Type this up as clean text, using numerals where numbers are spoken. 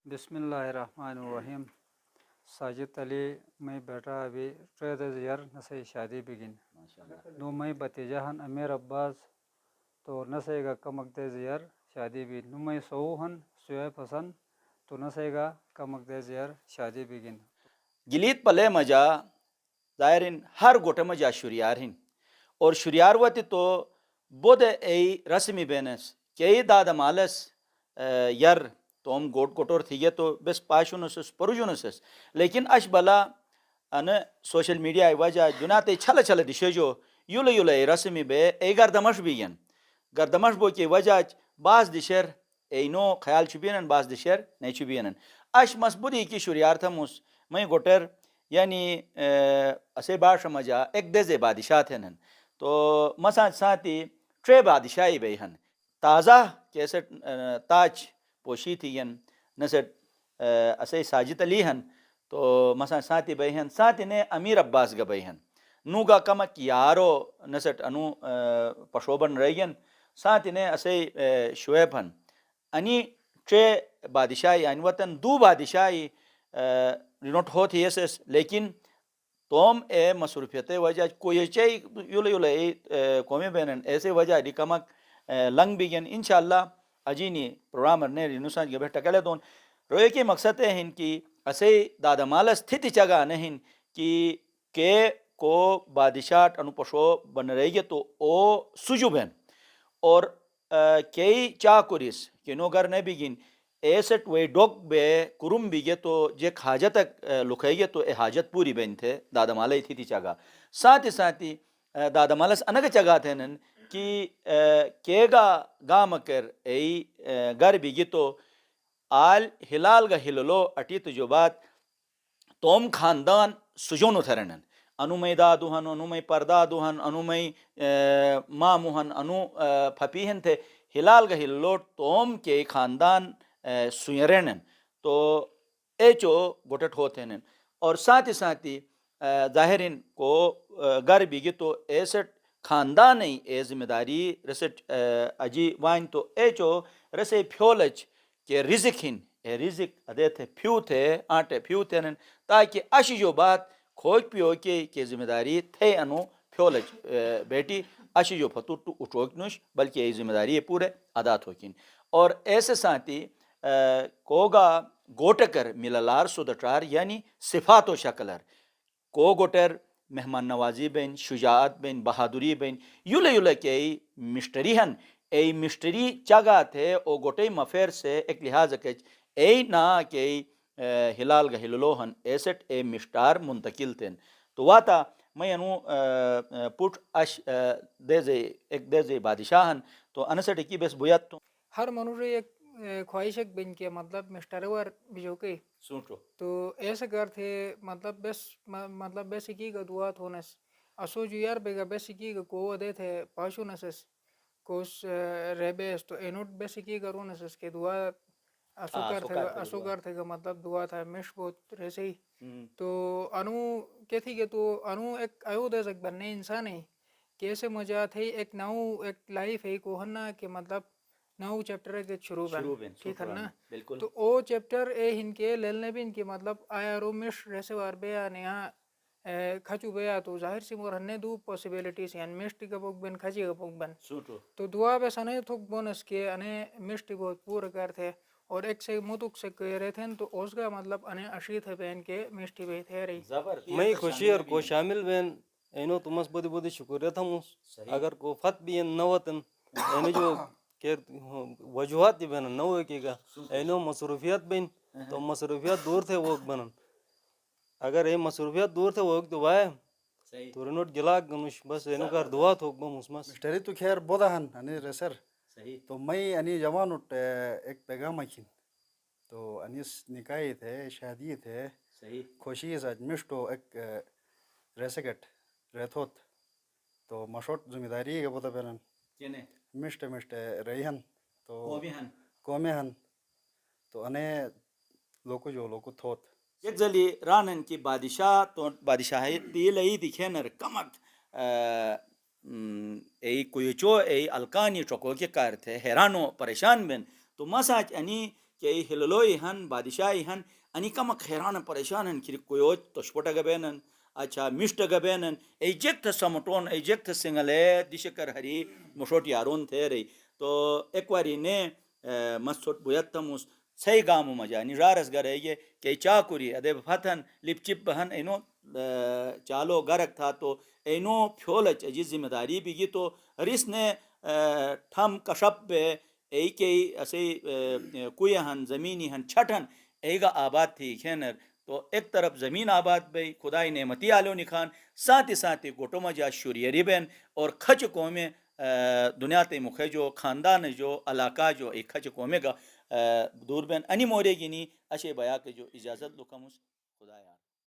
بسم اللہ الرحمن الرحیم. ساجد علی میں بیٹا ابھی ٹریدز یار نسے شادی بگن نو میں بتیجہن امیر عباس تو نسے گا کمک دے زیار شادی بھی نو میں سوہن سویب حسن تو نسے گا کمک دے زیار شادی بگن. گلیت پلے مجا ظاہرین ہر گوٹے مجا شریارہن اور شریار وتی تو بود ای رسمی بینس کئی دادا مالس یر توم گوٹ گوٹور تھی تو بس پاشونسس پروجونسس لیکن اش بلا ان سوشل میڈیا وجہ جناتے چھل چھل دشے جو یول یول ای رسمی بے ای گردمش بیین گردمش بو کی وجہ بعض دشر ای نو خیال چبینن بعض دشر نہیں چبینن اش مسبودی کی شریار تھمس میں گوٹر یعنی اسے باش مجا ایک دزے بادشاہ تھنن تو مسا ساتھی ٹرے بادشاہی بیہن تازہ کیسے تاج پوشی تھی نسٹ اسے ساجد علی ہن تو مسا ساتھی بیہن ساتھی نے امیر عباس گا بیہن نوگا کمک یارو نسٹ انو پشوبن ریگن ساتھی نے اسے شعیب ہن انی ٹرے بادشاہی ان وطن دو بادشاہی رینوٹ ہوتی ایسس لیکن توم اے مصروفیت وجہ کوئی چی یول یول قومی بینن ایسے وجہ دی کمک لنگ بیگن انشاءاللہ اجینی پروگرامر نے رینوسان کے بیٹھا کلے دون روئے کی مقصد ہے ہن کی اسے دادا مالس تھتی چگا نہیں کہ کو بادشاہ انو پشو بن رہی گے تو او سجو بین اور کئی چاکوریس کہ نو گر نے بگن ایسٹ وے ڈوک بے کرم بیگے تو جیک حاجت لکھائی گے تو اے حاجت پوری بین تھے دادا مالا تھی تی چاگا ساتھی ساتھی دادا مالس انگ چگا تھے نن کہ گا گا مکر ای گر بیگی تو آل ہلال گا ہللو اٹی تجوبات توم خاندان سجونو تھرنن انو میں دادو ہن انو میں پردادو ہن انو میں مامو ہن انو پھپی ہن تھے ہلال گا ہللو توم کے خاندان سویرنن تو ایچو گوٹٹ ہوتے ہیں اور ساتھی ساتھی ظاہرین کو گر بیگی تو ایسٹ خاندان اے ذمہ داری رسٹ اجی وائن تو ایچو رسے پھیولچ کہ رزق ہن اے رزق ادے تھے پھیو تھے آٹے پھیو تھے تاکہ اشی جو بات کھوج پیو کہ ذمہ داری تھے انو پھیولچ بیٹی اشی جو فتو ٹو اٹھوکنش بلکہ یہ ذمہ داری پورے ادا تھوکن اور ایسے ساتھی کوگا گوٹکر ملالار سودٹار یعنی صفات و شکلر کو گوٹر مہمان نوازی بین شجاعت بین بہادری بین یول یول کے مشتری ہن ای مشتری چگا تھے او گوٹے مفیر سے ایک لحاظ کچ ای نا کہ ہلال گا ہللو ہن ایسٹ اے مشتار منتقل تھن تو واتا میں انو پوٹ اش دیزے ایک دیزے بادشاہ ہن تو انسٹ کی بس بویات تو ہر منوری ایک خواہشک بن کے مطلب مسٹرور بجوکی سوچو تو ایسے کر تھے مطلب بیسکی کا دعا تھونس اسو جو یار بیگا بیسکی کا کو دے تھے پاشو نسس کوس ریبیس تو اینوٹ بیسکی کرو نسس کے دعا اسو کر تھے کا مطلب دعا تھا مش بہت رہے ہی تو انو کہ تھی کہ تو انو ایک ایو دے سک بننے انسان ہے کیسے مجا تھے ایک ناؤ ایک لائف ہے کو ہننا کہ مطلب نو چیپٹر کے شروع بن ٹھیک ہے نا تو او چیپٹر اے ہن کے لیلنے بھی ان کی مطلب آیا رو مش ریسے وار بیا نیا کھچو بیا تو ظاہر سی مور ہنے دو پوسیبیلیٹیز ہیں مشٹی کا بوک بن کھچی کا بوک بن تو دعا بے سنے تھوک بونس کے انے مشٹی بہت پورا کر تھے اور ایک سے متوک سے کہہ رہے تھے تو اس کا مطلب انے اشیت ہے بین کے مشٹی بے تھے رہی میں خوشی اور کو شامل بین اینو تمس بودی بودی شکریہ تھمس اگر کو فت بھی نوتن اینو جو کہ وجوہات دی بین نو کی گا اینو مصروفیات بین تو مصروفیات دور تھے وہ بنن اگر اے مصروفیات دور تھے وہ تو وای تو رنوٹ گلا گنش بس اینو کر دعا تھوک بمس مشتری تو خیر بودا ہن انی ریسر تو میں انی جوان ایک پیغام اکھن تو انیس نکاحی تھے شادی تھے خوشی ساج مشٹو ایک ریسکٹ ریتھوت تو مشوٹ ذمہ داری کے بودا بیرن مشٹ ریحن تو قومی ہن تو انے لوکو جو لوکو تھوت یک زلی رانن کی بادشاہ تو بادشاہی دیل ای دکھینر کمک ای کویچو ای الکانی چوکو کے کار تھے حیرانو پریشان بن تو مساج انی کہ ہللوئی ہن بادشاہی ہن انی کم خیران پریشان ہن کہ کوئی تشپٹا گبینن اچھا مشٹ گبینن ایجکت سمٹون ایجکت سنگلے دشکر ہری مشوٹ یارون تھے رہی تو ایک واری نے مسوٹ بویتموس سی گامو مجا نجارس گرے یہ کہ چاکوری ادے فتن لپ چپ بہن اینو چالو گرک تھا تو اینو پھولچ اجی ذمہ داری بھی گی تو رس نے ٹھم کشپ بے ای کے اسے کوئی ہن زمینی ہن چھٹن ایگا آباد تھی کھینر تو ایک طرف زمین آباد بھئی خدای نعمتی آلو نکھان ساتھ گوٹو مجا شوریری بین اور کھچ قومیں دنیا تے مکھے جو خاندان جو علاقہ جو ایک کھچ قومے گا دور بین انی مورے گینی اشے بیا کے جو اجازت لکمس خدایا